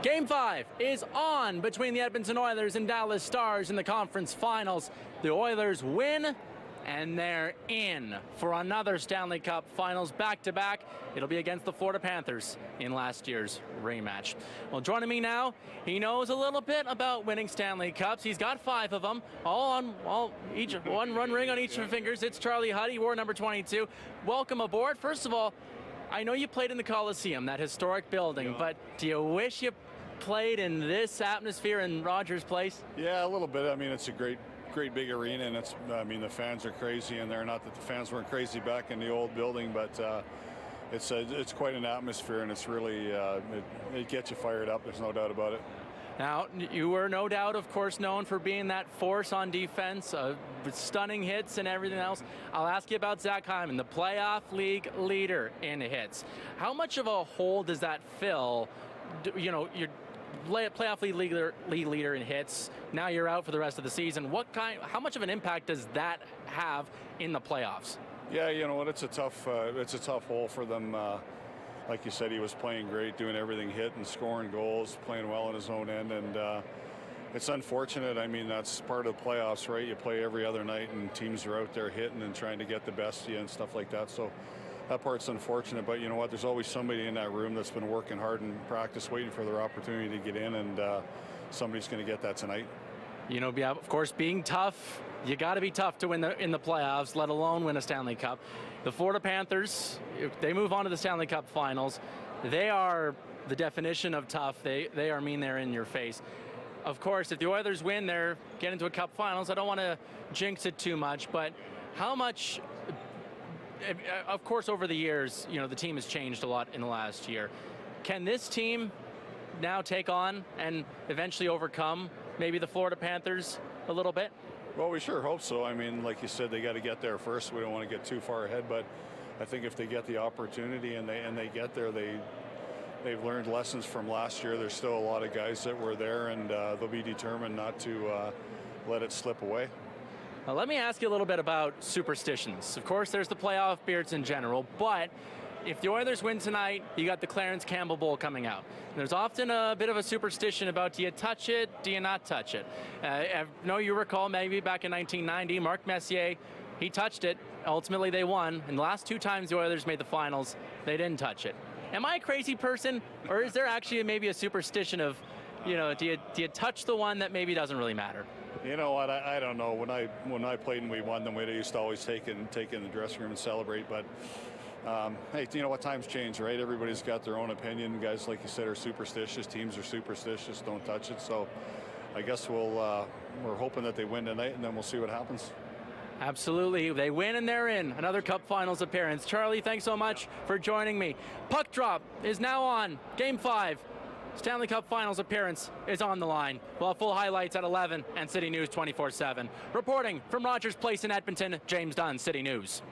Game 5 is on between the Edmonton Oilers and Dallas Stars in the conference finals. The Oilers win, and they're in for another Stanley Cup finals back-to-back. It'll be against the Florida Panthers in last year's rematch. Well, joining me now, he knows a little bit about winning Stanley Cups. He's got 5 of them, each one ring on each of his fingers. It's Charlie Huddy, he wore number 22. Welcome aboard. First of all, I know you played in the Coliseum, that historic building, but do you wish you played in this atmosphere in Rogers Place? Yeah, a little bit. I mean, it's a great big arena, and the fans are crazy in there. Not that the fans weren't crazy back in the old building, but it's quite an atmosphere, and it's really it gets you fired up. There's no doubt about it. Now, you were no doubt, of course, known for being that force on defense, with stunning hits and everything else. I'll ask you about Zach Hyman, the playoff league leader in hits. How much of a hole does that fill? You know, you're playoff league leader in hits. Now you're out for the rest of the season. How much of an impact does that have in the playoffs? Yeah, you know what? It's a tough hole for them. Like you said, he was playing great, doing everything, hitting, scoring goals, playing well on his own end, and it's unfortunate. I mean, that's part of the playoffs, right? You play every other night, and teams are out there hitting and trying to get the best of you and stuff like that. So that part's unfortunate, but you know what? There's always somebody in that room that's been working hard in practice, waiting for their opportunity to get in, and somebody's going to get that tonight. You know, of course, being tough, you got to be tough to win in the playoffs, let alone win a Stanley Cup. The Florida Panthers, if they move on to the Stanley Cup finals, they are the definition of tough. They are mean, they're in your face. Of course, if the Oilers win, they're getting into a Cup finals. I don't want to jinx it too much, but how much... Of course, over the years, you know, the team has changed a lot in the last year. Can this team now take on and eventually overcome maybe the Florida Panthers a little bit? Well, we sure hope so. I mean, like you said, they got to get there first. We don't want to get too far ahead, but I think if they get the opportunity and they get there, they've learned lessons from last year. There's still a lot of guys that were there, and they'll be determined not to let it slip away. Now, let me ask you a little bit about superstitions. Of course, there's the playoff beards in general, but if the Oilers win tonight, you got the Clarence Campbell Bowl coming out. There's often a bit of a superstition about, do you touch it, do you not touch it? I know you recall maybe back in 1990, Mark Messier, he touched it. Ultimately, they won. And the last 2 times the Oilers made the finals, they didn't touch it. Am I a crazy person, or is there actually maybe a superstition of, you know, do you touch the one that maybe doesn't really matter? You know what? I don't know. When I played and we won them, we used to always take in the dressing room and celebrate. But hey, you know what? Times change, right? Everybody's got their own opinion. Guys, like you said, are superstitious. Teams are superstitious. Don't touch it. So I guess we're hoping that they win tonight, and then we'll see what happens. Absolutely. They win and they're in. Another Cup Finals appearance. Charlie, thanks so much for joining me. Puck drop is now on. Game 5. Stanley Cup Finals appearance is on the line. We'll have full highlights at 11 and City News 24/7. Reporting from Rogers Place in Edmonton, James Dunn, City News.